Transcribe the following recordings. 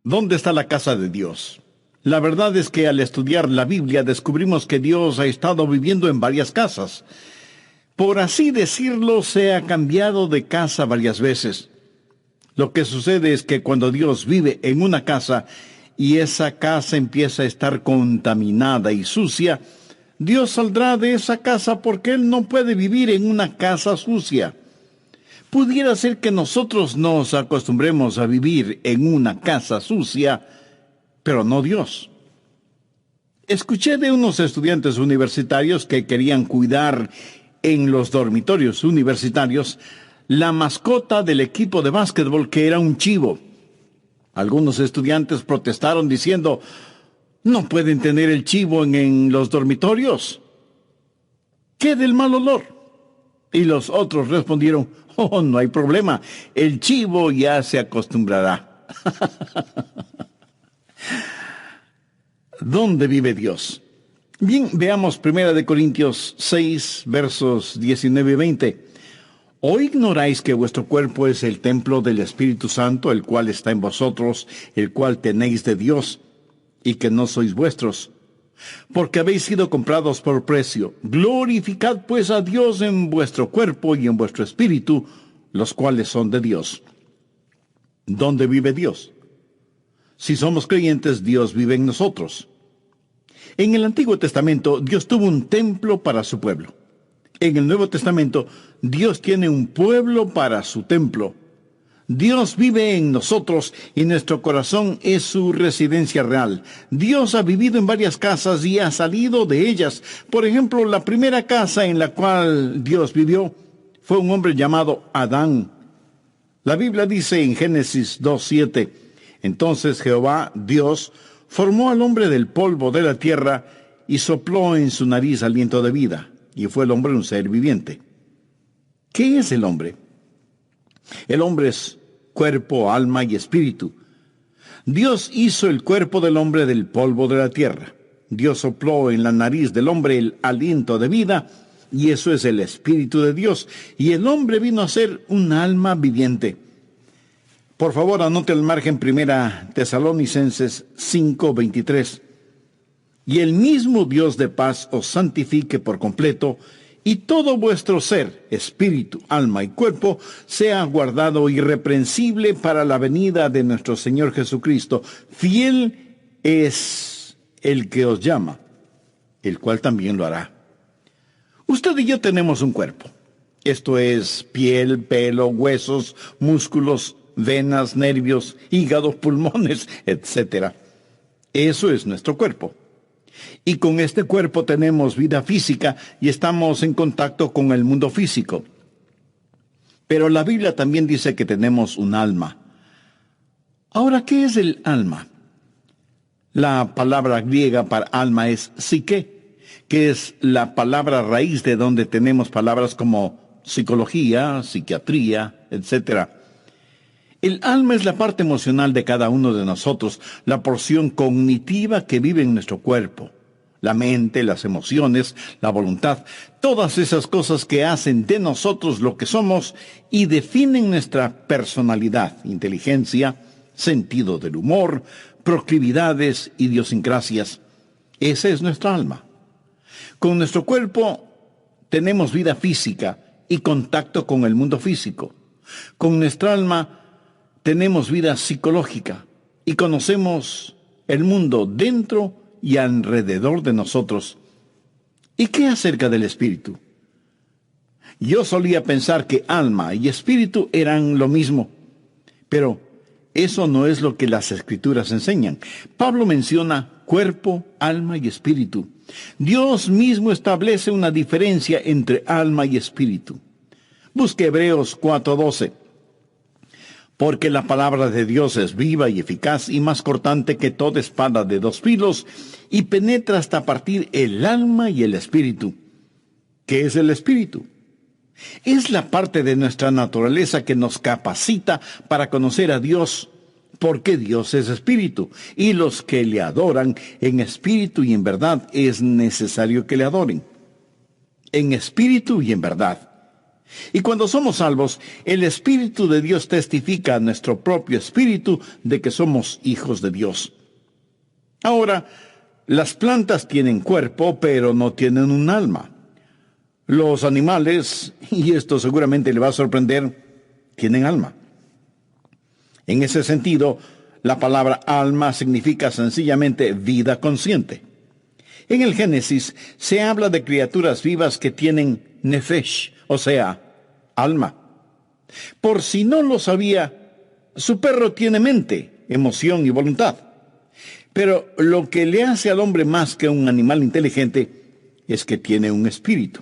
¿Dónde está la casa de Dios? La verdad es que al estudiar la Biblia descubrimos que Dios ha estado viviendo en varias casas. Por así decirlo, se ha cambiado de casa varias veces. Lo que sucede es que cuando Dios vive en una casa y esa casa empieza a estar contaminada y sucia, Dios saldrá de esa casa porque Él no puede vivir en una casa sucia. Pudiera ser que nosotros nos acostumbremos a vivir en una casa sucia, pero no Dios. Escuché de unos estudiantes universitarios que querían cuidar en los dormitorios universitarios la mascota del equipo de básquetbol, que era un chivo. Algunos estudiantes protestaron diciendo: «No pueden tener el chivo en los dormitorios. ¿Qué del mal olor?». Y los otros respondieron: «Oh, no hay problema, el chivo ya se acostumbrará». ¿Dónde vive Dios? Bien, veamos 1 Corintios 6, versos 19 y 20. ¿O ignoráis que vuestro cuerpo es el templo del Espíritu Santo, el cual está en vosotros, el cual tenéis de Dios, y que no sois vuestros? Porque habéis sido comprados por precio. Glorificad pues a Dios en vuestro cuerpo y en vuestro espíritu, los cuales son de Dios. ¿Dónde vive Dios? Si somos creyentes, Dios vive en nosotros. En el Antiguo Testamento, Dios tuvo un templo para su pueblo. En el Nuevo Testamento, Dios tiene un pueblo para su templo. Dios vive en nosotros y nuestro corazón es su residencia real. Dios ha vivido en varias casas y ha salido de ellas. Por ejemplo, la primera casa en la cual Dios vivió fue un hombre llamado Adán. La Biblia dice en Génesis 2:7, «Entonces Jehová, Dios, formó al hombre del polvo de la tierra y sopló en su nariz aliento de vida, y fue el hombre un ser viviente». ¿Qué es el hombre? El hombre es cuerpo, alma y espíritu. Dios hizo el cuerpo del hombre del polvo de la tierra. Dios sopló en la nariz del hombre el aliento de vida, y eso es el Espíritu de Dios. Y el hombre vino a ser un alma viviente. Por favor, anote al margen 1 Tesalonicenses 5:23. «Y el mismo Dios de paz os santifique por completo, y todo vuestro ser, espíritu, alma y cuerpo, sea guardado irreprensible para la venida de nuestro Señor Jesucristo. Fiel es el que os llama, el cual también lo hará». Usted y yo tenemos un cuerpo. Esto es piel, pelo, huesos, músculos, venas, nervios, hígado, pulmones, etc. Eso es nuestro cuerpo. Y con este cuerpo tenemos vida física y estamos en contacto con el mundo físico. Pero la Biblia también dice que tenemos un alma. Ahora, ¿qué es el alma? La palabra griega para alma es psique, que es la palabra raíz de donde tenemos palabras como psicología, psiquiatría, etc. El alma es la parte emocional de cada uno de nosotros, la porción cognitiva que vive en nuestro cuerpo. La mente, las emociones, la voluntad, todas esas cosas que hacen de nosotros lo que somos y definen nuestra personalidad, inteligencia, sentido del humor, proclividades, idiosincrasias. Esa es nuestra alma. Con nuestro cuerpo tenemos vida física y contacto con el mundo físico. Con nuestra alma tenemos vida psicológica y conocemos el mundo dentro y alrededor de nosotros. ¿Y qué acerca del espíritu? Yo solía pensar que alma y espíritu eran lo mismo, pero eso no es lo que las Escrituras enseñan. Pablo menciona cuerpo, alma y espíritu. Dios mismo establece una diferencia entre alma y espíritu. Busque Hebreos 4:12. «Porque la palabra de Dios es viva y eficaz y más cortante que toda espada de dos filos, y penetra hasta partir el alma y el espíritu». ¿Qué es el espíritu? Es la parte de nuestra naturaleza que nos capacita para conocer a Dios, porque Dios es espíritu, y los que le adoran en espíritu y en verdad es necesario que le adoren. En espíritu y en verdad. Y cuando somos salvos, el Espíritu de Dios testifica a nuestro propio espíritu de que somos hijos de Dios. Ahora, las plantas tienen cuerpo, pero no tienen un alma. Los animales, y esto seguramente le va a sorprender, tienen alma. En ese sentido, la palabra alma significa sencillamente vida consciente. En el Génesis se habla de criaturas vivas que tienen nefesh, o sea, alma. Por si no lo sabía, su perro tiene mente, emoción y voluntad. Pero lo que le hace al hombre más que un animal inteligente es que tiene un espíritu.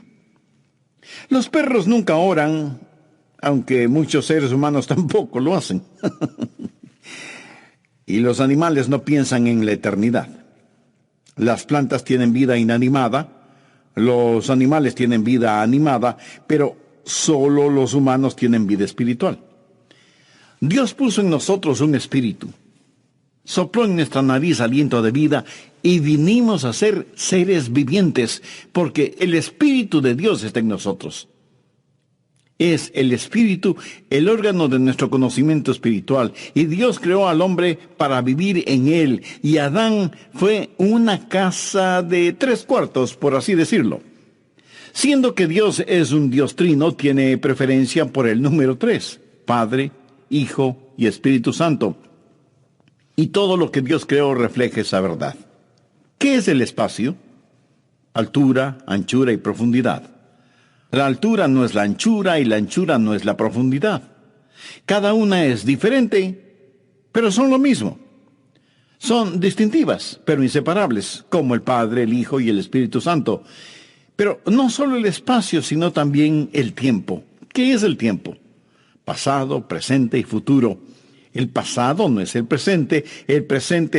Los perros nunca oran, aunque muchos seres humanos tampoco lo hacen. Y los animales no piensan en la eternidad. Las plantas tienen vida inanimada, los animales tienen vida animada, pero solo los humanos tienen vida espiritual. Dios puso en nosotros un espíritu, sopló en nuestra nariz aliento de vida y vinimos a ser seres vivientes, porque el Espíritu de Dios está en nosotros. Es el Espíritu el órgano de nuestro conocimiento espiritual, y Dios creó al hombre para vivir en él, y Adán fue una casa de 3/4, por así decirlo. Siendo que Dios es un Dios trino, tiene preferencia por el número 3, Padre, Hijo y Espíritu Santo. Y todo lo que Dios creó refleja esa verdad. ¿Qué es el espacio? Altura, anchura y profundidad. La altura no es la anchura y la anchura no es la profundidad. Cada una es diferente, pero son lo mismo. Son distintivas, pero inseparables, como el Padre, el Hijo y el Espíritu Santo. Pero no solo el espacio, sino también el tiempo. ¿Qué es el tiempo? Pasado, presente y futuro. El pasado no es el presente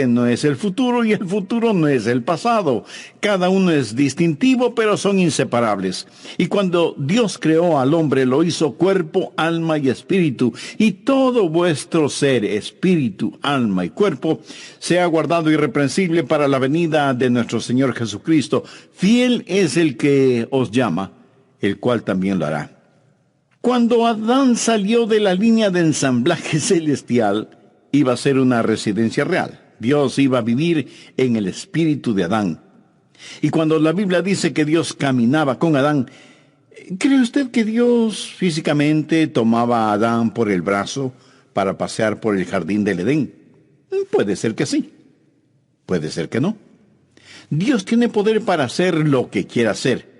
no es el futuro y el futuro no es el pasado. Cada uno es distintivo, pero son inseparables. Y cuando Dios creó al hombre, lo hizo cuerpo, alma y espíritu. Y todo vuestro ser, espíritu, alma y cuerpo, sea guardado irreprensible para la venida de nuestro Señor Jesucristo. Fiel es el que os llama, el cual también lo hará. Cuando Adán salió de la línea de ensamblaje celestial, iba a ser una residencia real. Dios iba a vivir en el espíritu de Adán. Y cuando la Biblia dice que Dios caminaba con Adán, ¿cree usted que Dios físicamente tomaba a Adán por el brazo para pasear por el jardín del Edén? Puede ser que sí, puede ser que no. Dios tiene poder para hacer lo que quiera hacer.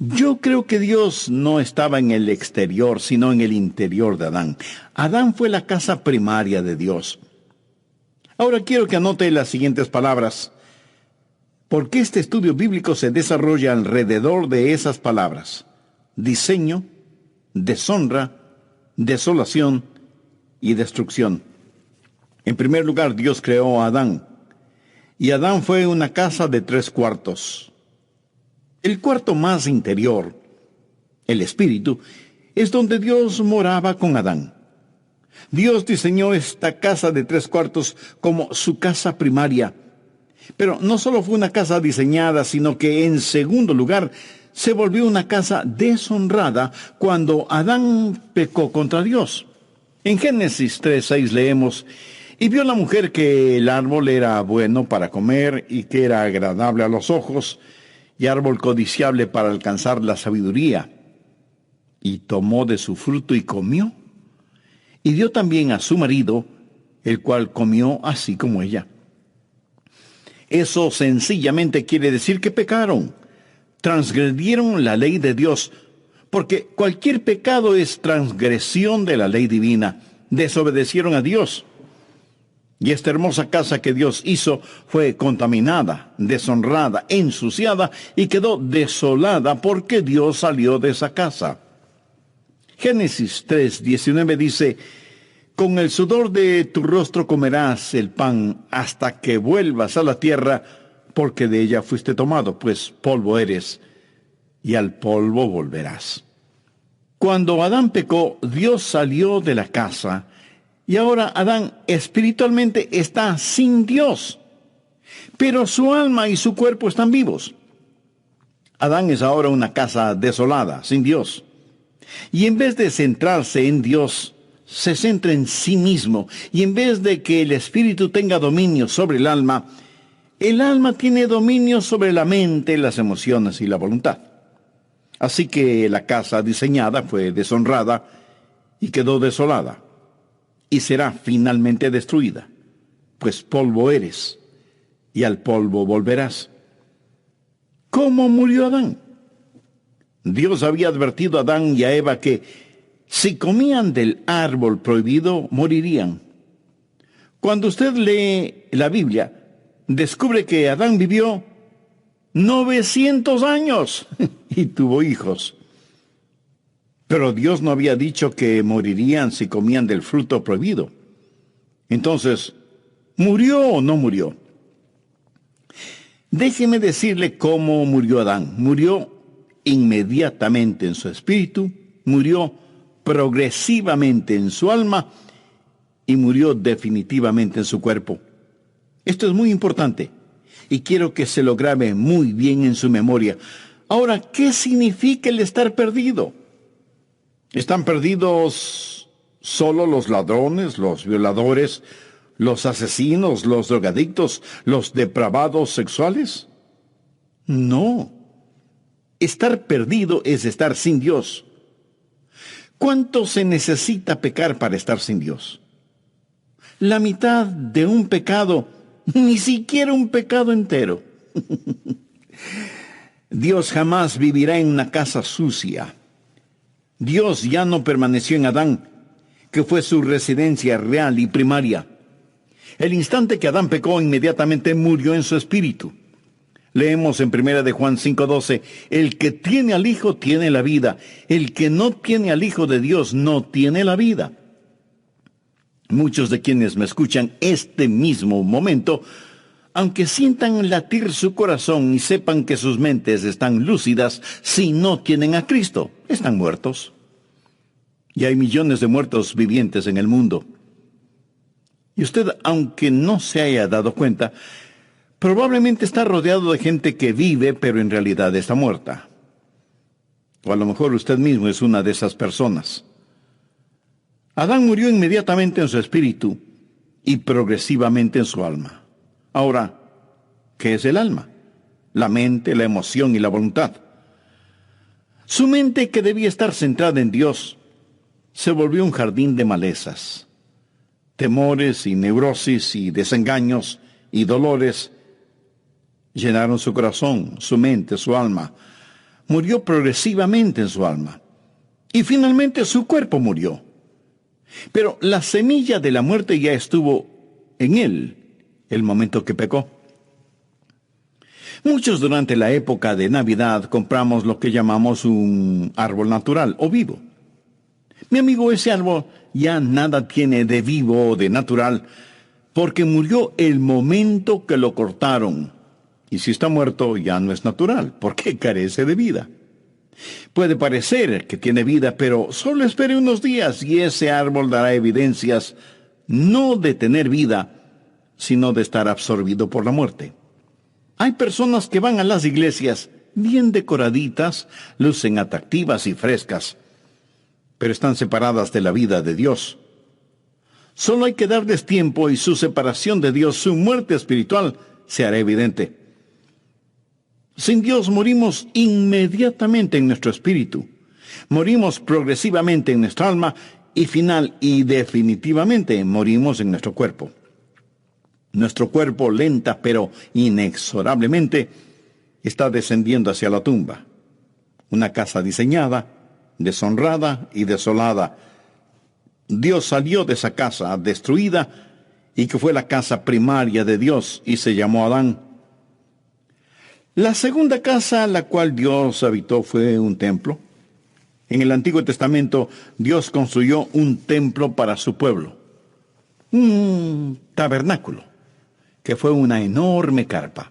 Yo creo que Dios no estaba en el exterior, sino en el interior de Adán. Adán fue la casa primaria de Dios. Ahora quiero que anote las siguientes palabras, porque este estudio bíblico se desarrolla alrededor de esas palabras: diseño, deshonra, desolación y destrucción. En primer lugar, Dios creó a Adán, y Adán fue una casa de 3/4. El cuarto más interior, el espíritu, es donde Dios moraba con Adán. Dios diseñó esta casa de 3/4 como su casa primaria. Pero no solo fue una casa diseñada, sino que en segundo lugar se volvió una casa deshonrada cuando Adán pecó contra Dios. En Génesis 3:6 leemos: y vio la mujer que el árbol era bueno para comer y que era agradable a los ojos, y árbol codiciable para alcanzar la sabiduría. Y tomó de su fruto y comió, y dio también a su marido, el cual comió así como ella. Eso sencillamente quiere decir que pecaron, transgredieron la ley de Dios, porque cualquier pecado es transgresión de la ley divina. Desobedecieron a Dios. Y esta hermosa casa que Dios hizo fue contaminada, deshonrada, ensuciada y quedó desolada porque Dios salió de esa casa. Génesis 3:19 dice: con el sudor de tu rostro comerás el pan hasta que vuelvas a la tierra, porque de ella fuiste tomado, pues polvo eres, y al polvo volverás. Cuando Adán pecó, Dios salió de la casa, y ahora Adán espiritualmente está sin Dios, pero su alma y su cuerpo están vivos. Adán es ahora una casa desolada, sin Dios. Y en vez de centrarse en Dios, se centra en sí mismo. Y en vez de que el espíritu tenga dominio sobre el alma tiene dominio sobre la mente, las emociones y la voluntad. Así que la casa diseñada fue deshonrada y quedó desolada. Y será finalmente destruida, pues polvo eres, y al polvo volverás. ¿Cómo murió Adán? Dios había advertido a Adán y a Eva que si comían del árbol prohibido, morirían. Cuando usted lee la Biblia, descubre que Adán vivió 900 años y tuvo hijos. Pero Dios no había dicho que morirían si comían del fruto prohibido. Entonces, ¿murió o no murió? Déjeme decirle cómo murió Adán. Murió inmediatamente en su espíritu, murió progresivamente en su alma y murió definitivamente en su cuerpo. Esto es muy importante y quiero que se lo grabe muy bien en su memoria. Ahora, ¿qué significa el estar perdido? ¿Están perdidos solo los ladrones, los violadores, los asesinos, los drogadictos, los depravados sexuales? No. Estar perdido es estar sin Dios. ¿Cuánto se necesita pecar para estar sin Dios? La mitad de un pecado, ni siquiera un pecado entero. Dios jamás vivirá en una casa sucia. Dios ya no permaneció en Adán, que fue su residencia real y primaria. El instante que Adán pecó, inmediatamente murió en su espíritu. Leemos en 1 de Juan 5:12, el que tiene al Hijo tiene la vida, el que no tiene al Hijo de Dios no tiene la vida. Muchos de quienes me escuchan este mismo momento, aunque sientan latir su corazón y sepan que sus mentes están lúcidas, si no tienen a Cristo, están muertos. Y hay millones de muertos vivientes en el mundo. Y usted, aunque no se haya dado cuenta, probablemente está rodeado de gente que vive, pero en realidad está muerta. O a lo mejor usted mismo es una de esas personas. Adán murió inmediatamente en su espíritu y progresivamente en su alma. Ahora, ¿qué es el alma? La mente, la emoción y la voluntad. Su mente, que debía estar centrada en Dios, se volvió un jardín de malezas. Temores y neurosis y desengaños y dolores llenaron su corazón, su mente, su alma. Murió progresivamente en su alma. Y finalmente su cuerpo murió. Pero la semilla de la muerte ya estuvo en él el momento que pecó. Muchos durante la época de Navidad compramos lo que llamamos un árbol natural o vivo. Mi amigo, ese árbol ya nada tiene de vivo o de natural, porque murió el momento que lo cortaron. Y si está muerto, ya no es natural, porque carece de vida. Puede parecer que tiene vida, pero solo espere unos días y ese árbol dará evidencias no de tener vida, sino de estar absorbido por la muerte. Hay personas que van a las iglesias bien decoraditas, lucen atractivas y frescas, pero están separadas de la vida de Dios. Solo hay que darles tiempo y su separación de Dios, su muerte espiritual, se hará evidente. Sin Dios morimos inmediatamente en nuestro espíritu. Morimos progresivamente en nuestra alma y final y definitivamente morimos en nuestro cuerpo. Nuestro cuerpo lenta pero inexorablemente está descendiendo hacia la tumba. Una casa diseñada, deshonrada y desolada. Dios salió de esa casa destruida y que fue la casa primaria de Dios y se llamó Adán. La segunda casa a la cual Dios habitó fue un templo. En el Antiguo Testamento, Dios construyó un templo para su pueblo. Un tabernáculo, que fue una enorme carpa.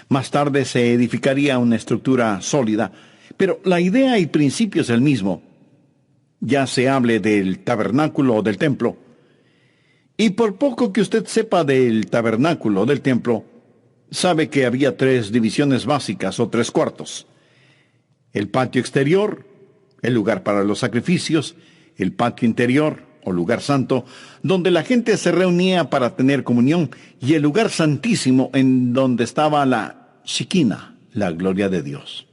Más tarde se edificaría una estructura sólida, pero la idea y principio es el mismo. Ya se hable del tabernáculo o del templo. Y por poco que usted sepa del tabernáculo o del templo, sabe que había 3 divisiones básicas o 3 cuartos. El patio exterior, el lugar para los sacrificios, el patio interior o lugar santo, donde la gente se reunía para tener comunión, y el lugar santísimo en donde estaba la Shekinah, la gloria de Dios.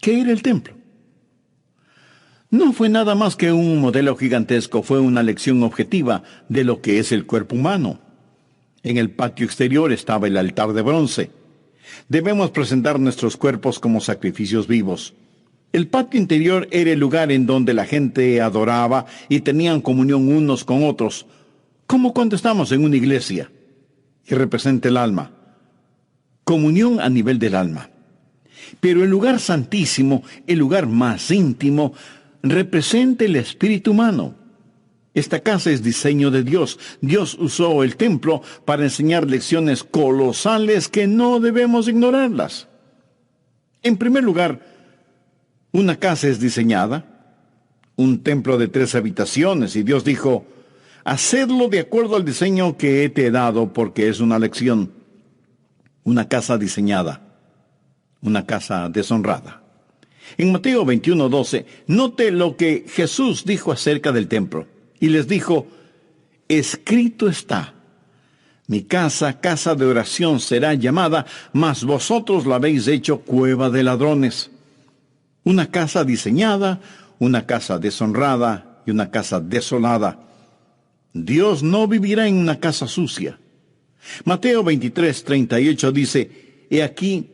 ¿Qué era el templo? No fue nada más que un modelo gigantesco, fue una lección objetiva de lo que es el cuerpo humano. En el patio exterior estaba el altar de bronce. Debemos presentar nuestros cuerpos como sacrificios vivos. El patio interior era el lugar en donde la gente adoraba y tenían comunión unos con otros, como cuando estamos en una iglesia, y representa el alma. Comunión a nivel del alma. Pero el lugar santísimo, el lugar más íntimo, representa el espíritu humano. Esta casa es diseño de Dios. Dios usó el templo para enseñar lecciones colosales que no debemos ignorarlas. En primer lugar, una casa es diseñada, un templo de 3 habitaciones, y Dios dijo, hacedlo de acuerdo al diseño que te he dado, porque es una lección. Una casa diseñada, una casa deshonrada. En Mateo 21:12, note lo que Jesús dijo acerca del templo. Y les dijo, escrito está, mi casa, casa de oración será llamada, mas vosotros la habéis hecho cueva de ladrones. Una casa diseñada, una casa deshonrada y una casa desolada. Dios no vivirá en una casa sucia. Mateo 23:38 dice, he aquí,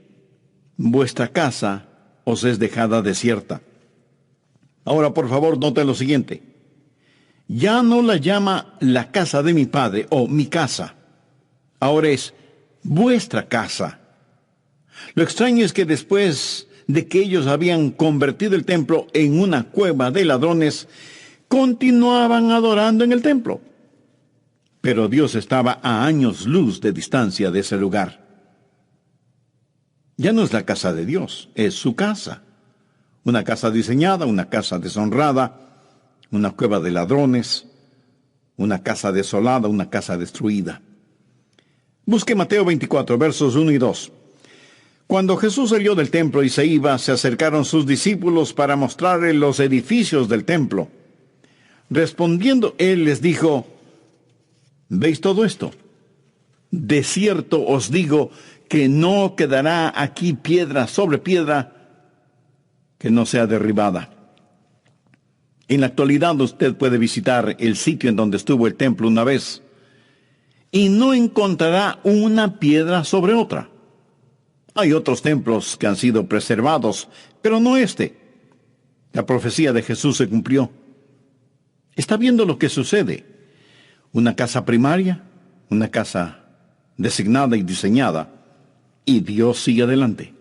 vuestra casa os es dejada desierta. Ahora, por favor, noten lo siguiente. Ya no la llama la casa de mi padre o mi casa. Ahora es vuestra casa. Lo extraño es que después de que ellos habían convertido el templo en una cueva de ladrones, continuaban adorando en el templo. Pero Dios estaba a años luz de distancia de ese lugar. Ya no es la casa de Dios, es su casa. Una casa diseñada, una casa deshonrada, una cueva de ladrones, una casa desolada, una casa destruida. Busque Mateo 24, versos 1 y 2. Cuando Jesús salió del templo y se iba, se acercaron sus discípulos para mostrarle los edificios del templo. Respondiendo él les dijo, ¿veis todo esto? De cierto os digo que no quedará aquí piedra sobre piedra que no sea derribada. En la actualidad usted puede visitar el sitio en donde estuvo el templo una vez y no encontrará una piedra sobre otra. Hay otros templos que han sido preservados, pero no este. La profecía de Jesús se cumplió. Está viendo lo que sucede. Una casa primaria, una casa designada y diseñada, y Dios sigue adelante.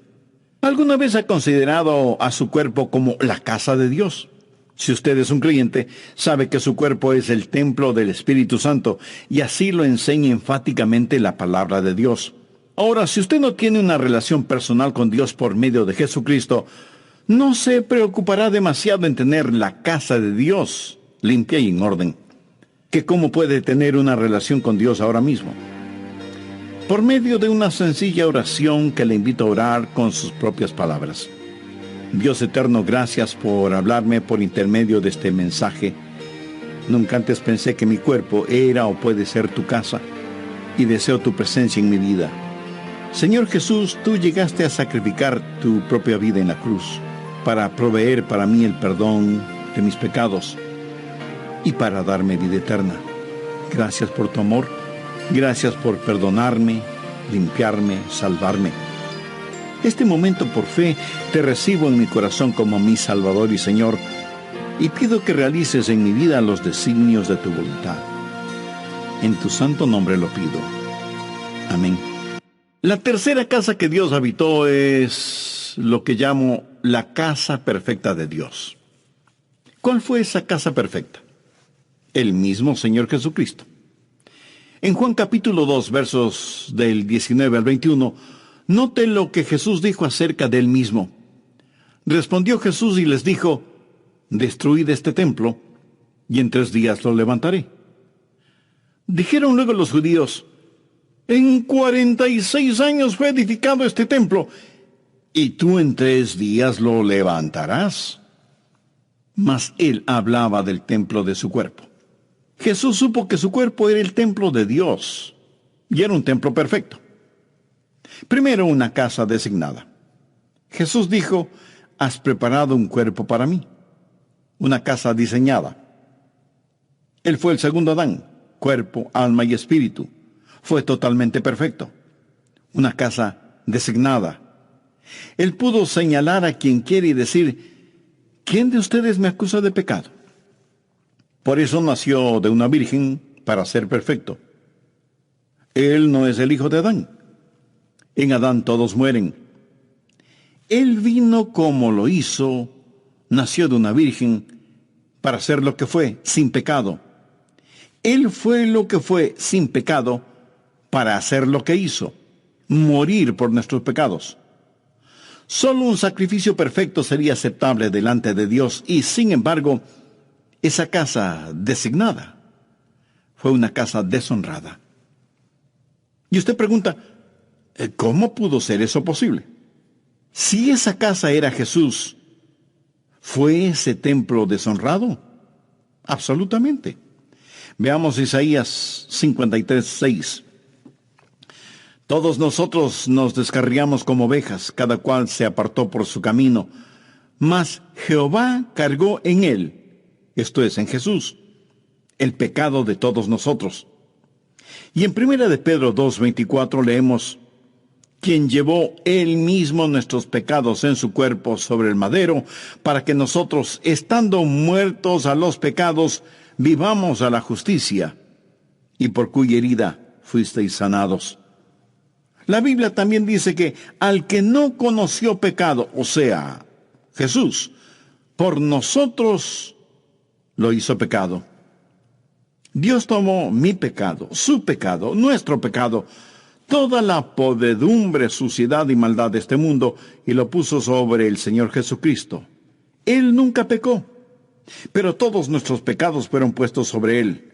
¿Alguna vez ha considerado a su cuerpo como la casa de Dios? Si usted es un creyente, sabe que su cuerpo es el templo del Espíritu Santo, y así lo enseña enfáticamente la palabra de Dios. Ahora, si usted no tiene una relación personal con Dios por medio de Jesucristo, no se preocupará demasiado en tener la casa de Dios limpia y en orden. ¿Que cómo puede tener una relación con Dios ahora mismo? Por medio de una sencilla oración que le invito a orar con sus propias palabras. Dios eterno, gracias por hablarme por intermedio de este mensaje. Nunca antes pensé que mi cuerpo era o puede ser tu casa, y deseo tu presencia en mi vida. Señor Jesús, tú llegaste a sacrificar tu propia vida en la cruz para proveer para mí el perdón de mis pecados y para darme vida eterna. Gracias por tu amor, gracias por perdonarme, limpiarme, salvarme. Este momento por fe te recibo en mi corazón como mi Salvador y Señor, y pido que realices en mi vida los designios de tu voluntad. En tu santo nombre lo pido. Amén. La tercera casa que Dios habitó es lo que llamo la casa perfecta de Dios. ¿Cuál fue esa casa perfecta? El mismo Señor Jesucristo. En Juan capítulo 2, versos del 19 al 21, note lo que Jesús dijo acerca de él mismo. Respondió Jesús y les dijo, destruid este templo, y en 3 días lo levantaré. Dijeron luego los judíos, en 46 años fue edificado este templo, y tú en 3 días lo levantarás. Mas él hablaba del templo de su cuerpo. Jesús supo que su cuerpo era el templo de Dios, y era un templo perfecto. Primero, una casa designada. Jesús dijo: has preparado un cuerpo para mí, una casa diseñada. Él fue el segundo Adán, cuerpo, alma y espíritu. Fue totalmente perfecto. Una casa designada. Él pudo señalar a quien quiere y decir: ¿quién de ustedes me acusa de pecado? Por eso nació de una virgen, para ser perfecto. Él no es el hijo de Adán. En Adán todos mueren. Él vino como lo hizo, nació de una virgen, para ser lo que fue, sin pecado. Él fue lo que fue, sin pecado, para hacer lo que hizo, morir por nuestros pecados. Solo un sacrificio perfecto sería aceptable delante de Dios, y sin embargo, esa casa designada fue una casa deshonrada. Y usted pregunta: ¿cómo pudo ser eso posible? Si esa casa era Jesús, ¿fue ese templo deshonrado? Absolutamente. Veamos Isaías 53:6. Todos nosotros nos descarriamos como ovejas, cada cual se apartó por su camino, mas Jehová cargó en él, esto es, en Jesús, el pecado de todos nosotros. Y en 1 de Pedro 2:24 leemos: quien llevó él mismo nuestros pecados en su cuerpo sobre el madero, para que nosotros, estando muertos a los pecados, vivamos a la justicia, y por cuya herida fuisteis sanados. La Biblia también dice que al que no conoció pecado, o sea, Jesús, por nosotros lo hizo pecado. Dios tomó mi pecado, su pecado, nuestro pecado, toda la podredumbre, suciedad y maldad de este mundo, y lo puso sobre el Señor Jesucristo. Él nunca pecó, pero todos nuestros pecados fueron puestos sobre Él.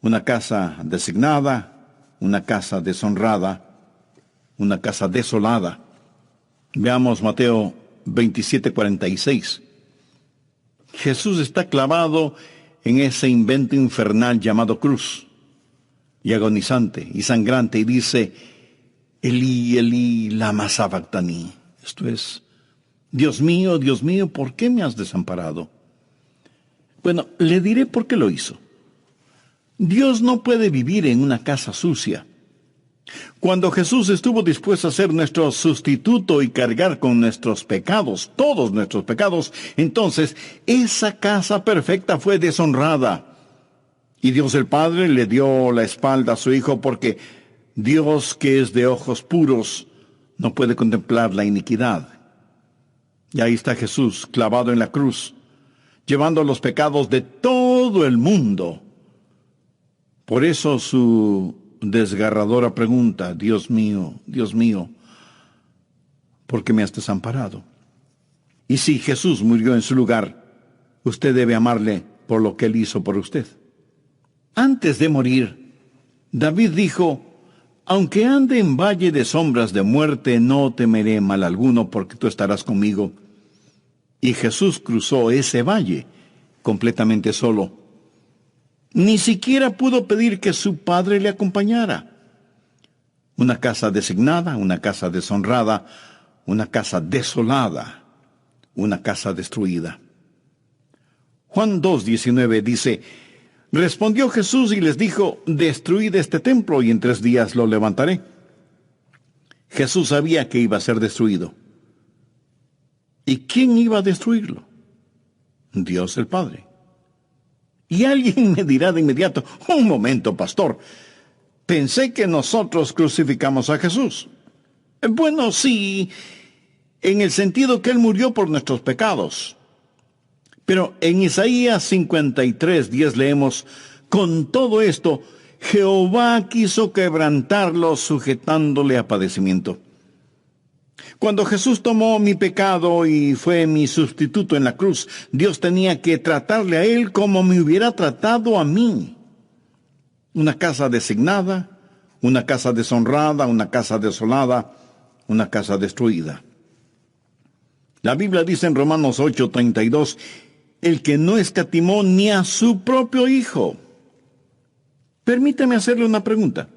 Una casa designada, una casa deshonrada, una casa desolada. Veamos Mateo 27:46. Jesús está clavado en ese invento infernal llamado cruz, y agonizante y sangrante, y dice: Elí, Elí, lama sabactani. Esto es: Dios mío, ¿por qué me has desamparado? Bueno, le diré por qué lo hizo. Dios no puede vivir en una casa sucia. Cuando Jesús estuvo dispuesto a ser nuestro sustituto y cargar con nuestros pecados, todos nuestros pecados, entonces esa casa perfecta fue deshonrada. Y Dios el Padre le dio la espalda a su Hijo, porque Dios, que es de ojos puros, no puede contemplar la iniquidad. Y ahí está Jesús clavado en la cruz, llevando los pecados de todo el mundo. Por eso su desgarradora pregunta: Dios mío, ¿por qué me has desamparado? Y si Jesús murió en su lugar, usted debe amarle por lo que Él hizo por usted. Antes de morir, David dijo: aunque ande en valle de sombras de muerte, no temeré mal alguno, porque tú estarás conmigo. Y Jesús cruzó ese valle completamente solo. Ni siquiera pudo pedir que su Padre le acompañara. Una casa designada, una casa deshonrada, una casa desolada, una casa destruida. Juan 2:19 dice: respondió Jesús y les dijo: destruid este templo y en 3 días lo levantaré. Jesús sabía que iba a ser destruido. ¿Y quién iba a destruirlo? Dios el Padre. Y alguien me dirá de inmediato: un momento, pastor, pensé que nosotros crucificamos a Jesús. Bueno, sí, en el sentido que Él murió por nuestros pecados. Pero en Isaías 53:10 leemos: con todo esto, Jehová quiso quebrantarlo, sujetándole a padecimiento. Cuando Jesús tomó mi pecado y fue mi sustituto en la cruz, Dios tenía que tratarle a Él como me hubiera tratado a mí. Una casa designada, una casa deshonrada, una casa desolada, una casa destruida. La Biblia dice en Romanos 8:32, el que no escatimó ni a su propio Hijo. Permítame hacerle una pregunta.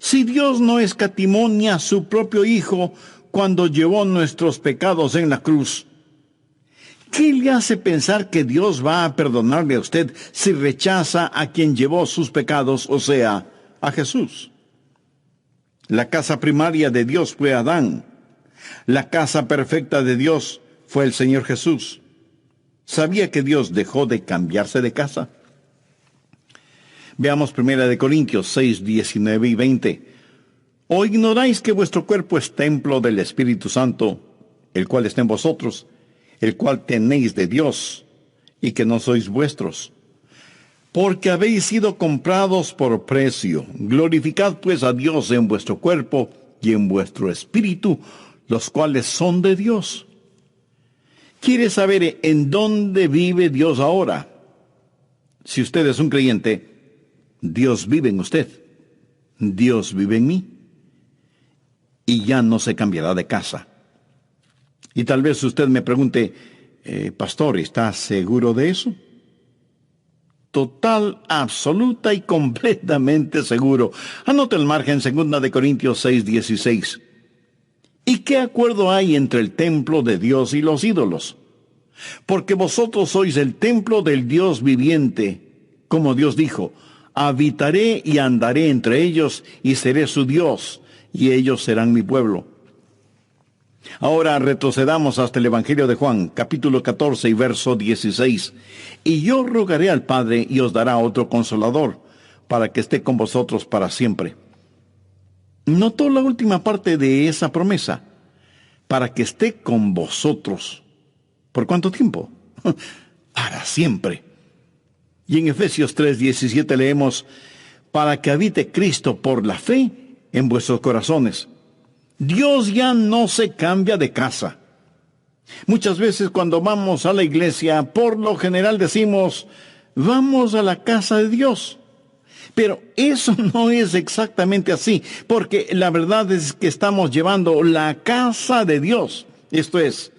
Si Dios no escatimó ni a su propio Hijo cuando llevó nuestros pecados en la cruz, ¿qué le hace pensar que Dios va a perdonarle a usted si rechaza a quien llevó sus pecados, o sea, a Jesús? La casa primaria de Dios fue Adán. La casa perfecta de Dios fue el Señor Jesús. ¿Sabía que Dios dejó de cambiarse de casa? Veamos 1 Corintios 6, 19 y 20. ¿O ignoráis que vuestro cuerpo es templo del Espíritu Santo, el cual está en vosotros, el cual tenéis de Dios, y que no sois vuestros? Porque habéis sido comprados por precio. Glorificad pues a Dios en vuestro cuerpo y en vuestro espíritu, los cuales son de Dios. ¿Quiere saber en dónde vive Dios ahora? Si usted es un creyente, Dios vive en usted. Dios vive en mí. Y ya no se cambiará de casa. Y tal vez usted me pregunte, pastor, ¿está seguro de eso? Total, absoluta y completamente seguro. Anote el margen, 2 Corintios 6, 16. ¿Y qué acuerdo hay entre el templo de Dios y los ídolos? Porque vosotros sois el templo del Dios viviente. Como Dios dijo, habitaré y andaré entre ellos y seré su Dios, y ellos serán mi pueblo. Ahora retrocedamos hasta el Evangelio de Juan, capítulo 14 y verso 16. Y yo rogaré al Padre y os dará otro consolador, para que esté con vosotros para siempre. ¿Notó la última parte de esa promesa? Para que esté con vosotros. ¿Por cuánto tiempo? Para siempre. Y en Efesios 3:17 leemos, para que habite Cristo por la fe en vuestros corazones. Dios ya no se cambia de casa. Muchas veces cuando vamos a la iglesia, por lo general decimos, vamos a la casa de Dios. Pero eso no es exactamente así, porque la verdad es que estamos llevando la casa de Dios, esto es,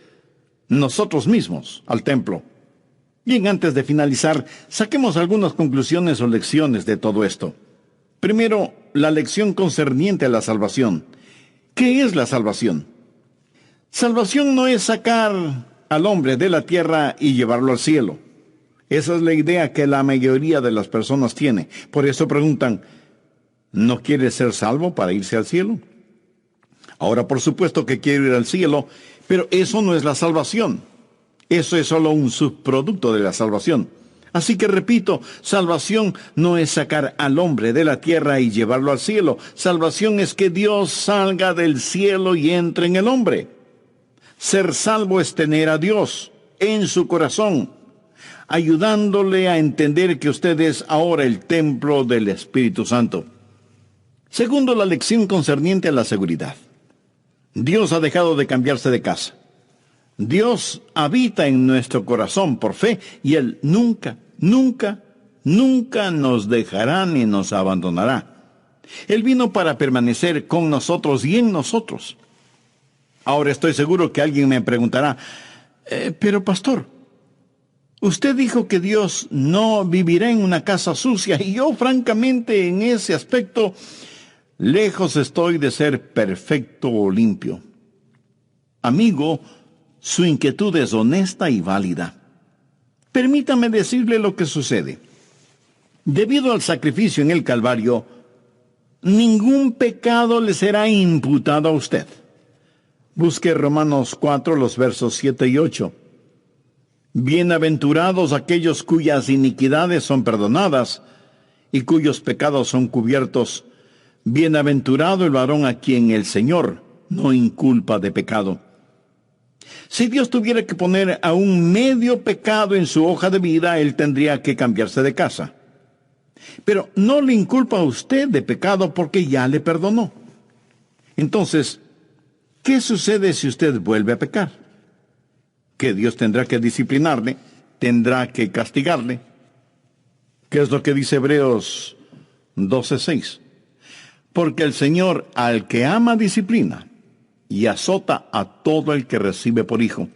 nosotros mismos, al templo. Bien, antes de finalizar, saquemos algunas conclusiones o lecciones de todo esto. Primero, la lección concerniente a la salvación. ¿Qué es la salvación? Salvación no es sacar al hombre de la tierra y llevarlo al cielo. Esa es la idea que la mayoría de las personas tiene. Por eso preguntan, ¿no quiere ser salvo para irse al cielo? Ahora, por supuesto que quiero ir al cielo, pero eso no es la salvación. Eso es solo un subproducto de la salvación. Así que repito, salvación no es sacar al hombre de la tierra y llevarlo al cielo. Salvación es que Dios salga del cielo y entre en el hombre. Ser salvo es tener a Dios en su corazón, ayudándole a entender que usted es ahora el templo del Espíritu Santo. Segundo, la lección concerniente a la seguridad. Dios ha dejado de cambiarse de casa. Dios habita en nuestro corazón por fe y Él nunca, nunca, nunca nos dejará ni nos abandonará. Él vino para permanecer con nosotros y en nosotros. Ahora estoy seguro que alguien me preguntará, pero pastor, usted dijo que Dios no vivirá en una casa sucia, y yo francamente en ese aspecto, lejos estoy de ser perfecto o limpio. Amigo, su inquietud es honesta y válida. Permítame decirle lo que sucede. Debido al sacrificio en el Calvario, ningún pecado le será imputado a usted. Busque Romanos 4, los versos 7 y 8. Bienaventurados aquellos cuyas iniquidades son perdonadas y cuyos pecados son cubiertos. Bienaventurado el varón a quien el Señor no inculpa de pecado. Si Dios tuviera que poner a un medio pecado en su hoja de vida, Él tendría que cambiarse de casa. Pero no le inculpa a usted de pecado porque ya le perdonó. Entonces, ¿qué sucede si usted vuelve a pecar? Que Dios tendrá que disciplinarle, tendrá que castigarle. ¿Qué es lo que dice Hebreos 12:6? Porque el Señor al que ama disciplina y azota a todo el que recibe por hijo.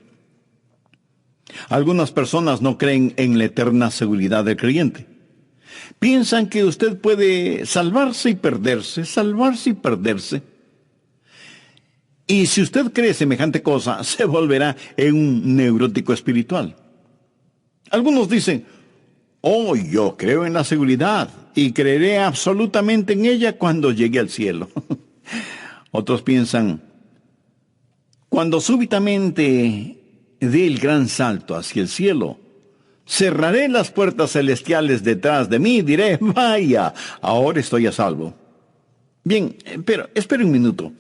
Algunas personas no creen en la eterna seguridad del creyente. Piensan que usted puede salvarse y perderse, salvarse y perderse. Y si usted cree semejante cosa, se volverá en un neurótico espiritual. Algunos dicen, oh, yo creo en la seguridad y creeré absolutamente en ella cuando llegue al cielo. Otros piensan, cuando súbitamente dé el gran salto hacia el cielo, cerraré las puertas celestiales detrás de mí y diré, vaya, ahora estoy a salvo. Bien, pero espere un minuto.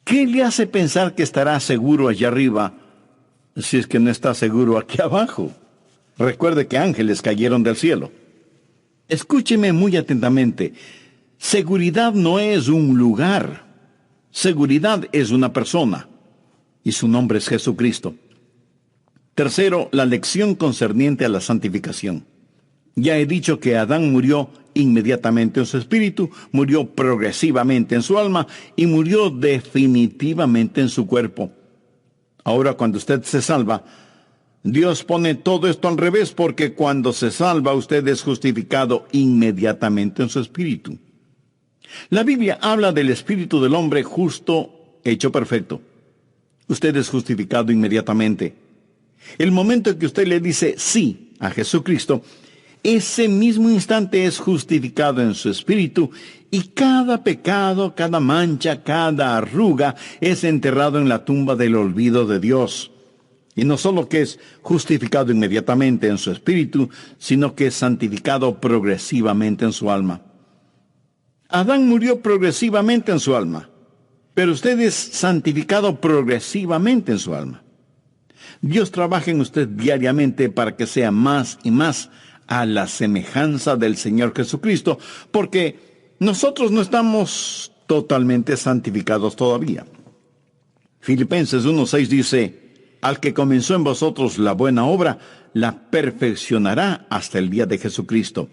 ¿Qué le hace pensar que estará seguro allá arriba si es que no está seguro aquí abajo? Recuerde que ángeles cayeron del cielo. Escúcheme muy atentamente. Seguridad no es un lugar. Seguridad es una persona. Y su nombre es Jesucristo. Tercero, la lección concerniente a la santificación. Ya he dicho que Adán murió inmediatamente en su espíritu, murió progresivamente en su alma y murió definitivamente en su cuerpo. Ahora, cuando usted se salva, Dios pone todo esto al revés, porque cuando se salva usted es justificado inmediatamente en su espíritu. La Biblia habla del espíritu del hombre justo, hecho perfecto. Usted es justificado inmediatamente. El momento en que usted le dice sí a Jesucristo, ese mismo instante es justificado en su espíritu y cada pecado, cada mancha, cada arruga es enterrado en la tumba del olvido de Dios. Y no solo que es justificado inmediatamente en su espíritu, sino que es santificado progresivamente en su alma. Adán murió progresivamente en su alma, pero usted es santificado progresivamente en su alma. Dios trabaja en usted diariamente para que sea más y más a la semejanza del Señor Jesucristo, porque nosotros no estamos totalmente santificados todavía. Filipenses 1:6 dice, al que comenzó en vosotros la buena obra, la perfeccionará hasta el día de Jesucristo.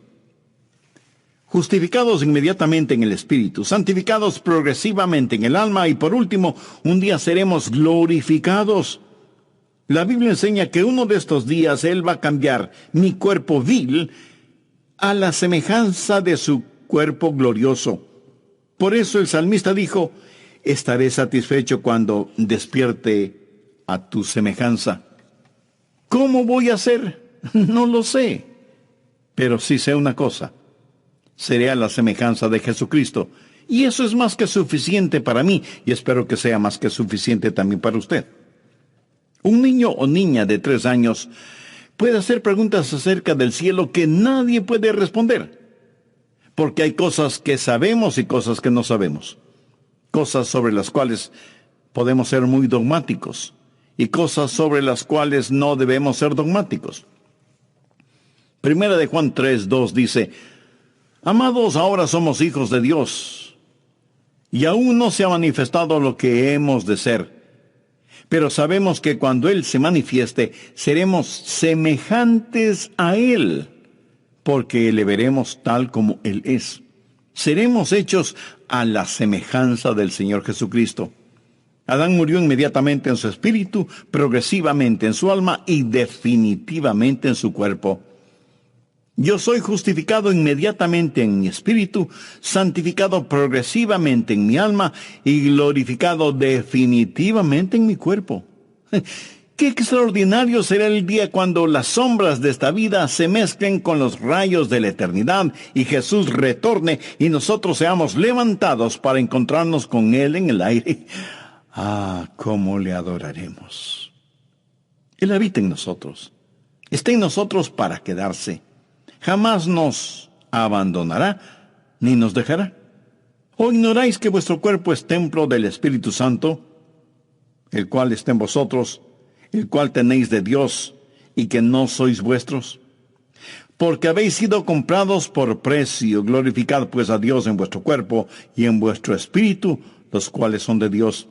Justificados inmediatamente en el Espíritu, santificados progresivamente en el alma y por último, un día seremos glorificados. La Biblia enseña que uno de estos días Él va a cambiar mi cuerpo vil a la semejanza de su cuerpo glorioso. Por eso el salmista dijo, estaré satisfecho cuando despierte a tu semejanza. ¿Cómo voy a hacer? No lo sé. Pero sí sé una cosa. Seré a la semejanza de Jesucristo. Y eso es más que suficiente para mí y espero que sea más que suficiente también para usted. Un niño o niña de 3 años puede hacer preguntas acerca del cielo que nadie puede responder. Porque hay cosas que sabemos y cosas que no sabemos. Cosas sobre las cuales podemos ser muy dogmáticos y cosas sobre las cuales no debemos ser dogmáticos. Primera de Juan 3:2 dice, amados, ahora somos hijos de Dios y aún no se ha manifestado lo que hemos de ser. Pero sabemos que cuando Él se manifieste, seremos semejantes a Él, porque le veremos tal como Él es. Seremos hechos a la semejanza del Señor Jesucristo. Adán murió inmediatamente en su espíritu, progresivamente en su alma y definitivamente en su cuerpo. Yo soy justificado inmediatamente en mi espíritu, santificado progresivamente en mi alma y glorificado definitivamente en mi cuerpo. Qué extraordinario será el día cuando las sombras de esta vida se mezclen con los rayos de la eternidad y Jesús retorne y nosotros seamos levantados para encontrarnos con Él en el aire. Ah, cómo le adoraremos. Él habita en nosotros. Está en nosotros para quedarse. Jamás nos abandonará, ni nos dejará. ¿O ignoráis que vuestro cuerpo es templo del Espíritu Santo, el cual está en vosotros, el cual tenéis de Dios, y que no sois vuestros? Porque habéis sido comprados por precio. Glorificad pues a Dios en vuestro cuerpo y en vuestro espíritu, los cuales son de Dios.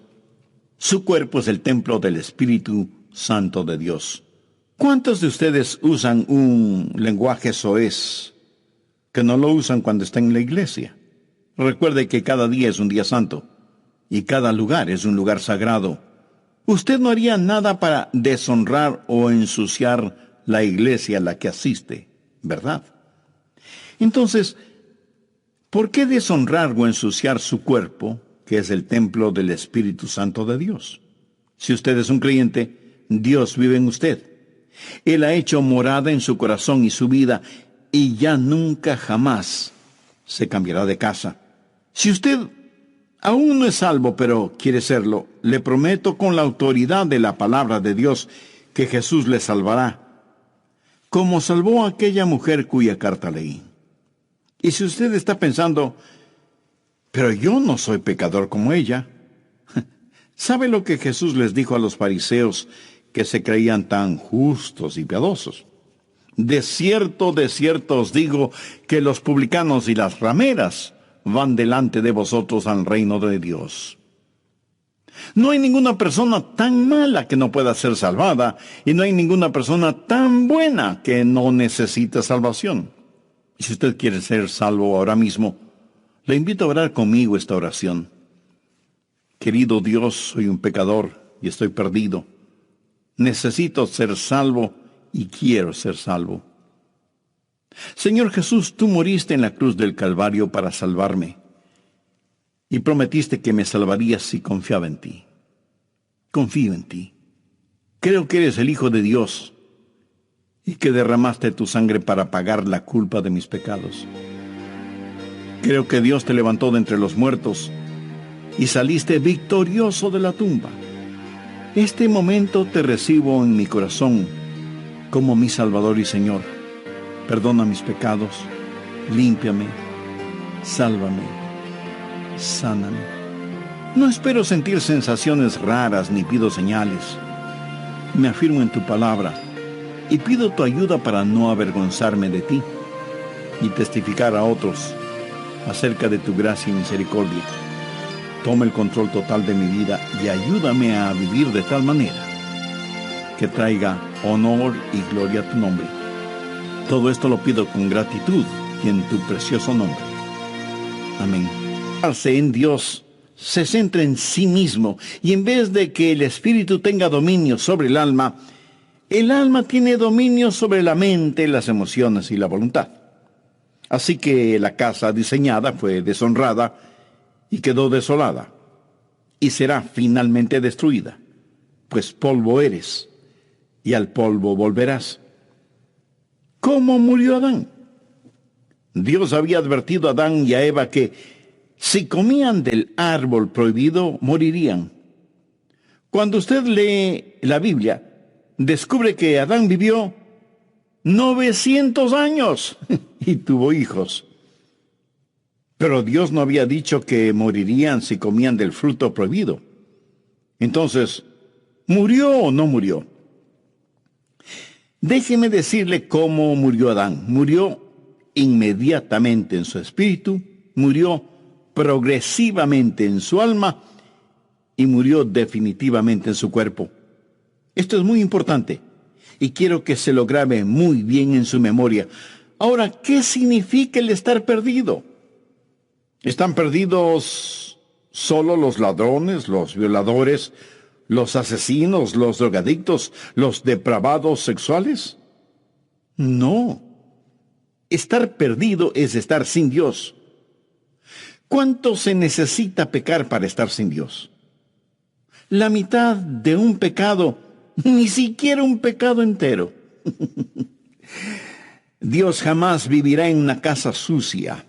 Su cuerpo es el templo del Espíritu Santo de Dios. ¿Cuántos de ustedes usan un lenguaje soez que no lo usan cuando están en la iglesia? Recuerde que cada día es un día santo y cada lugar es un lugar sagrado. Usted no haría nada para deshonrar o ensuciar la iglesia a la que asiste, ¿verdad? Entonces, ¿por qué deshonrar o ensuciar su cuerpo, que es el templo del Espíritu Santo de Dios? Si usted es un creyente, Dios vive en usted. Él ha hecho morada en su corazón y su vida, y ya nunca jamás se cambiará de casa. Si usted aún no es salvo, pero quiere serlo, le prometo con la autoridad de la palabra de Dios que Jesús le salvará, como salvó a aquella mujer cuya carta leí. Y si usted está pensando, pero yo no soy pecador como ella, ¿sabe lo que Jesús les dijo a los fariseos que se creían tan justos y piadosos? De cierto os digo que los publicanos y las rameras van delante de vosotros al reino de Dios. No hay ninguna persona tan mala que no pueda ser salvada, y no hay ninguna persona tan buena que no necesite salvación. Y si usted quiere ser salvo ahora mismo, le invito a orar conmigo esta oración. Querido Dios, soy un pecador y estoy perdido. Necesito ser salvo y quiero ser salvo. Señor Jesús, tú moriste en la cruz del Calvario para salvarme y prometiste que me salvarías si confiaba en ti. Confío en ti. Creo que eres el Hijo de Dios y que derramaste tu sangre para pagar la culpa de mis pecados. Creo que Dios te levantó de entre los muertos y saliste victorioso de la tumba. Este momento te recibo en mi corazón como mi Salvador y Señor. Perdona mis pecados, límpiame, sálvame, sáname. No espero sentir sensaciones raras ni pido señales. Me afirmo en tu palabra y pido tu ayuda para no avergonzarme de ti y testificar a otros acerca de tu gracia y misericordia. Toma el control total de mi vida y ayúdame a vivir de tal manera que traiga honor y gloria a tu nombre. Todo esto lo pido con gratitud y en tu precioso nombre. Amén. En Dios se centra en sí mismo, y en vez de que el espíritu tenga dominio sobre el alma tiene dominio sobre la mente, las emociones y la voluntad. Así que la casa diseñada fue deshonrada y quedó desolada, y será finalmente destruida, pues polvo eres, y al polvo volverás. ¿Cómo murió Adán? Dios había advertido a Adán y a Eva que si comían del árbol prohibido, morirían. Cuando usted lee la Biblia, descubre que Adán vivió 900 años y tuvo hijos. Pero Dios no había dicho que morirían si comían del fruto prohibido. Entonces, ¿murió o no murió? Déjeme decirle cómo murió Adán. Murió inmediatamente en su espíritu, murió progresivamente en su alma y murió definitivamente en su cuerpo. Esto es muy importante y quiero que se lo grabe muy bien en su memoria. Ahora, ¿qué significa el estar perdido? ¿Están perdidos solo los ladrones, los violadores, los asesinos, los drogadictos, los depravados sexuales? No. Estar perdido es estar sin Dios. ¿Cuánto se necesita pecar para estar sin Dios? La mitad de un pecado, ni siquiera un pecado entero. Dios jamás vivirá en una casa sucia.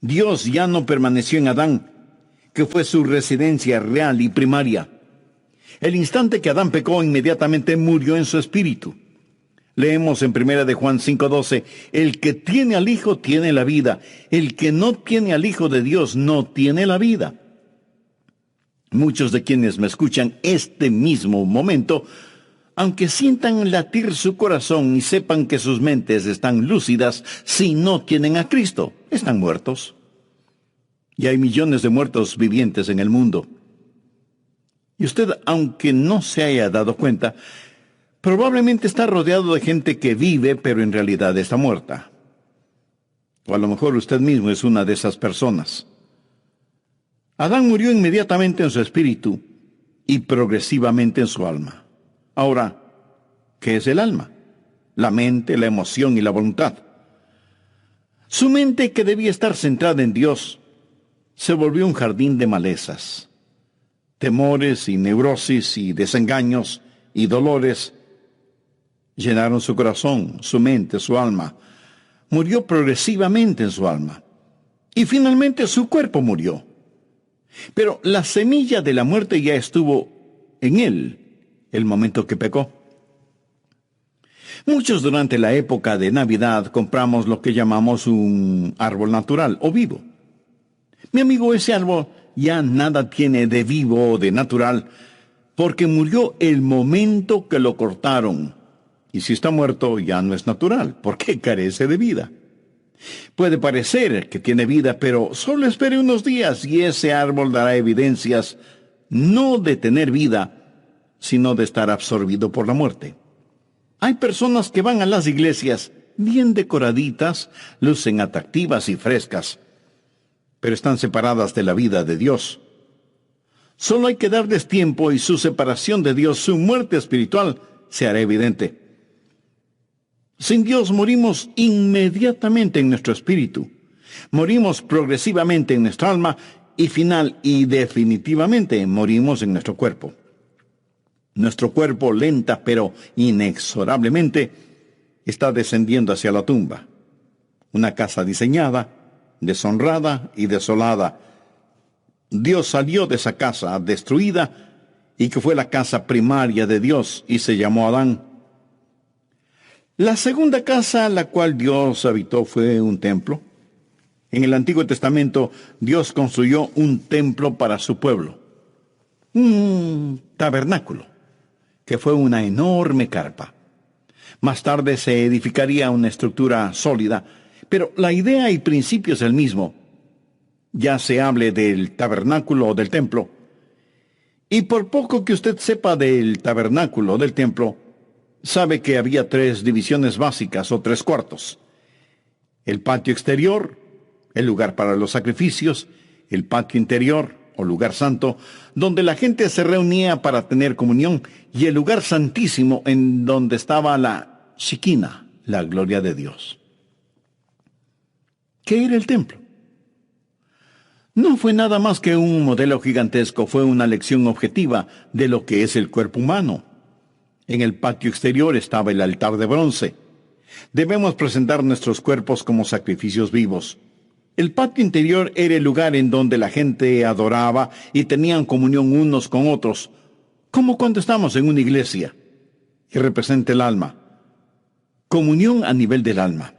Dios ya no permaneció en Adán, que fue su residencia real y primaria. El instante que Adán pecó, inmediatamente murió en su espíritu. Leemos en 1 de Juan 5:12, el que tiene al Hijo tiene la vida, el que no tiene al Hijo de Dios no tiene la vida. Muchos de quienes me escuchan este mismo momento, aunque sientan latir su corazón y sepan que sus mentes están lúcidas, si no tienen a Cristo, están muertos. Y hay millones de muertos vivientes en el mundo. Y usted, aunque no se haya dado cuenta, probablemente está rodeado de gente que vive, pero en realidad está muerta. O a lo mejor usted mismo es una de esas personas. Adán murió inmediatamente en su espíritu, y progresivamente en su alma. Ahora, ¿qué es el alma? La mente, la emoción y la voluntad. Su mente, que debía estar centrada en Dios, se volvió un jardín de malezas. Temores y neurosis y desengaños y dolores llenaron su corazón, su mente, su alma. Murió progresivamente en su alma. Y finalmente su cuerpo murió. Pero la semilla de la muerte ya estuvo en él el momento que pecó. Muchos durante la época de Navidad compramos lo que llamamos un árbol natural o vivo. Mi amigo, ese árbol ya nada tiene de vivo o de natural, porque murió el momento que lo cortaron. Y si está muerto, ya no es natural, porque carece de vida. Puede parecer que tiene vida, pero solo espere unos días y ese árbol dará evidencias no de tener vida, sino de estar absorbido por la muerte. Hay personas que van a las iglesias bien decoraditas, lucen atractivas y frescas, pero están separadas de la vida de Dios. Solo hay que darles tiempo y su separación de Dios, su muerte espiritual, se hará evidente. Sin Dios morimos inmediatamente en nuestro espíritu. Morimos progresivamente en nuestra alma y final y definitivamente morimos en nuestro cuerpo. Nuestro cuerpo lenta pero inexorablemente está descendiendo hacia la tumba. Una casa diseñada, deshonrada y desolada. Dios salió de esa casa destruida y que fue la casa primaria de Dios y se llamó Adán. La segunda casa a la cual Dios habitó fue un templo. En el Antiguo Testamento Dios construyó un templo para su pueblo. Un tabernáculo, que fue una enorme carpa. Más tarde se edificaría una estructura sólida, pero la idea y principio es el mismo. Ya se hable del tabernáculo o del templo. Y por poco que usted sepa del tabernáculo o del templo, sabe que había 3 divisiones básicas o 3 cuartos. El patio exterior, el lugar para los sacrificios, el patio interior o lugar santo, donde la gente se reunía para tener comunión, y el lugar santísimo en donde estaba la Shekinah, la gloria de Dios. ¿Qué era el templo? No fue nada más que un modelo gigantesco, fue una lección objetiva de lo que es el cuerpo humano. En el patio exterior estaba el altar de bronce. Debemos presentar nuestros cuerpos como sacrificios vivos. El patio interior era el lugar en donde la gente adoraba y tenían comunión unos con otros, como cuando estamos en una iglesia, y representa el alma. Comunión a nivel del alma.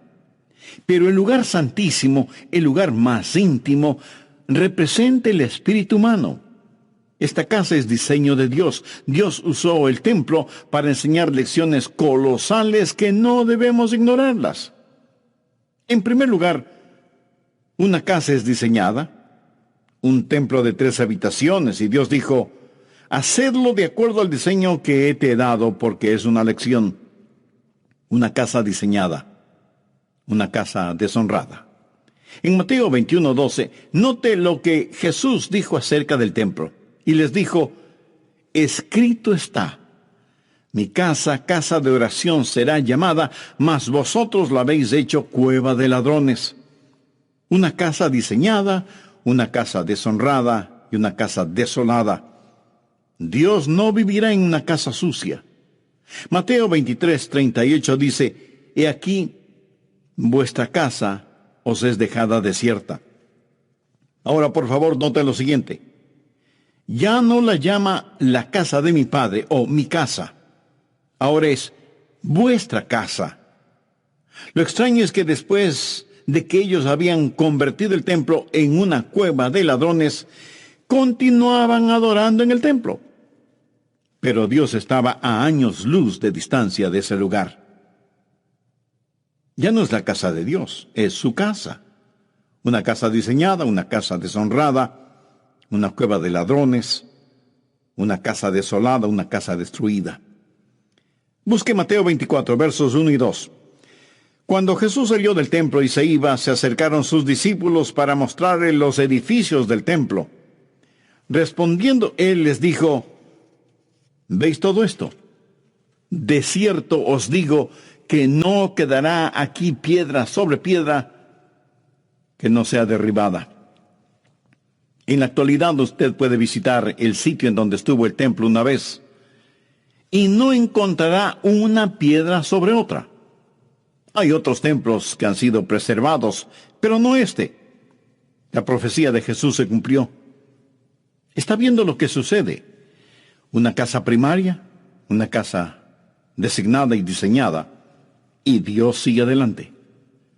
Pero el lugar santísimo, el lugar más íntimo, representa el espíritu humano. Esta casa es diseño de Dios. Dios usó el templo para enseñar lecciones colosales que no debemos ignorarlas. En primer lugar, una casa es diseñada, un templo de 3 habitaciones, y Dios dijo, hacedlo de acuerdo al diseño que te he dado, porque es una lección. Una casa diseñada, una casa deshonrada. En Mateo 21:12, note lo que Jesús dijo acerca del templo, y les dijo, escrito está, mi casa, casa de oración será llamada, mas vosotros la habéis hecho cueva de ladrones. Una casa diseñada, una casa deshonrada y una casa desolada. Dios no vivirá en una casa sucia. Mateo 23:38 dice, he aquí, vuestra casa os es dejada desierta. Ahora, por favor, note lo siguiente. Ya no la llama la casa de mi padre o mi casa. Ahora es vuestra casa. Lo extraño es que después de que ellos habían convertido el templo en una cueva de ladrones, continuaban adorando en el templo. Pero Dios estaba a años luz de distancia de ese lugar. Ya no es la casa de Dios, es su casa. Una casa diseñada, una casa deshonrada, una cueva de ladrones, una casa desolada, una casa destruida. Busque Mateo 24, versos 1 y 2. Cuando Jesús salió del templo y se iba, se acercaron sus discípulos para mostrarle los edificios del templo. Respondiendo él les dijo, ¿Veis todo esto? De cierto os digo que no quedará aquí piedra sobre piedra que no sea derribada. En la actualidad usted puede visitar el sitio en donde estuvo el templo una vez y no encontrará una piedra sobre otra. Hay otros templos que han sido preservados, pero no este. La profecía de Jesús se cumplió. Está viendo lo que sucede. Una casa primaria, una casa designada y diseñada, y Dios sigue adelante.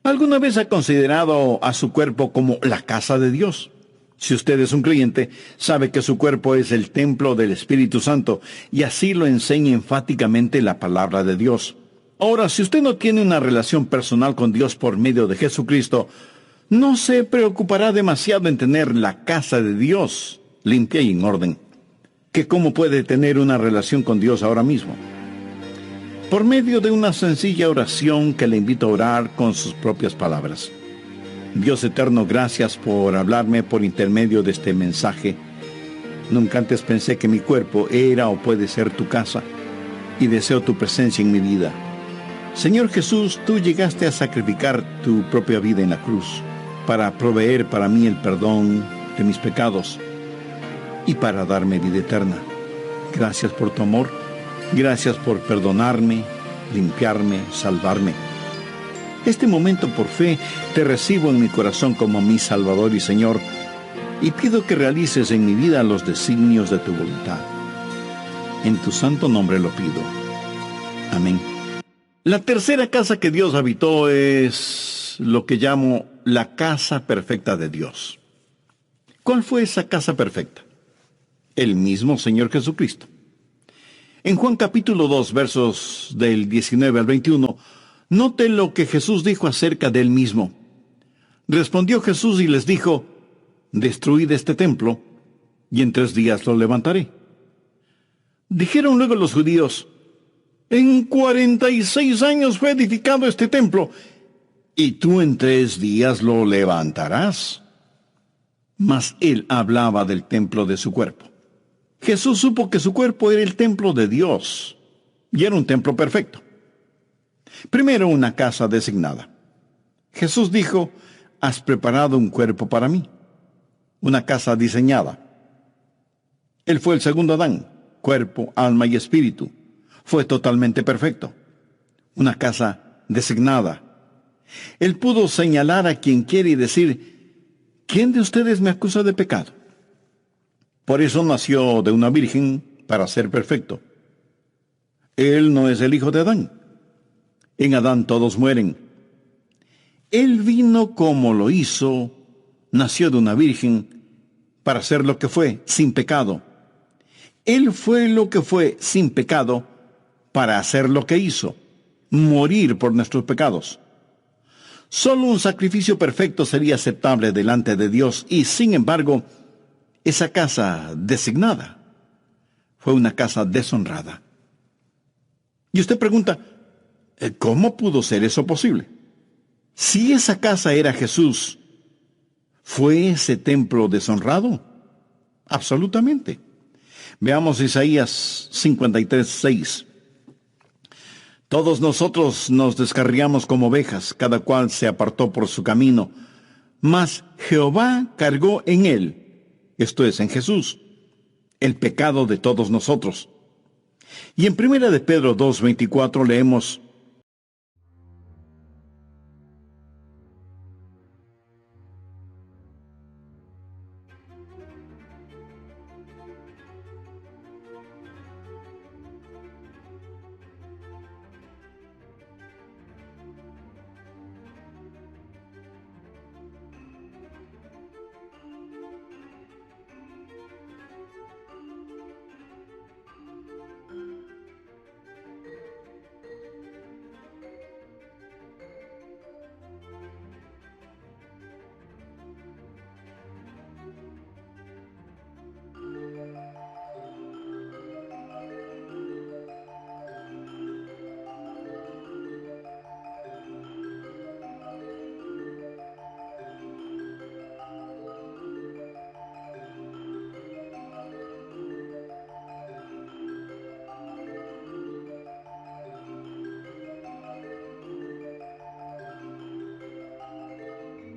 ¿Alguna vez ha considerado a su cuerpo como la casa de Dios? Si usted es un creyente, sabe que su cuerpo es el templo del Espíritu Santo, y así lo enseña enfáticamente la palabra de Dios. Ahora, si usted no tiene una relación personal con Dios por medio de Jesucristo, no se preocupará demasiado en tener la casa de Dios limpia y en orden. ¿Que cómo puede tener una relación con Dios ahora mismo? Por medio de una sencilla oración que le invito a orar con sus propias palabras. Dios eterno, gracias por hablarme por intermedio de este mensaje. Nunca antes pensé que mi cuerpo era o puede ser tu casa, y deseo tu presencia en mi vida. Señor Jesús, tú llegaste a sacrificar tu propia vida en la cruz para proveer para mí el perdón de mis pecados y para darme vida eterna. Gracias por tu amor, gracias por perdonarme, limpiarme, salvarme. Este momento por fe te recibo en mi corazón como mi Salvador y Señor, y pido que realices en mi vida los designios de tu voluntad. En tu santo nombre lo pido. Amén. La tercera casa que Dios habitó es lo que llamo la casa perfecta de Dios. ¿Cuál fue esa casa perfecta? El mismo Señor Jesucristo. En Juan capítulo 2, versos del 19 al 21, note lo que Jesús dijo acerca de él mismo. Respondió Jesús y les dijo: destruid este templo, y en 3 días lo levantaré. Dijeron luego los judíos: en 46 años fue edificado este templo, y tú en 3 días lo levantarás. Mas él hablaba del templo de su cuerpo. Jesús supo que su cuerpo era el templo de Dios, y era un templo perfecto. Primero, una casa designada. Jesús dijo: has preparado un cuerpo para mí, una casa diseñada. Él fue el segundo Adán, cuerpo, alma y espíritu. Fue totalmente perfecto. Una casa designada. Él pudo señalar a quien quiere y decir: ¿quién de ustedes me acusa de pecado? Por eso nació de una virgen para ser perfecto. Él no es el hijo de Adán. En Adán todos mueren. Él vino como lo hizo, nació de una virgen para ser lo que fue, sin pecado. Él fue lo que fue, sin pecado, para hacer lo que hizo, morir por nuestros pecados. Solo un sacrificio perfecto sería aceptable delante de Dios, y sin embargo, esa casa designada fue una casa deshonrada. Y usted pregunta: ¿cómo pudo ser eso posible? Si esa casa era Jesús, ¿fue ese templo deshonrado? Absolutamente. Veamos Isaías 53:6. Todos nosotros nos descarriamos como ovejas, cada cual se apartó por su camino, mas Jehová cargó en él, esto es, en Jesús, el pecado de todos nosotros. Y en 1 de Pedro 2:24 leemos: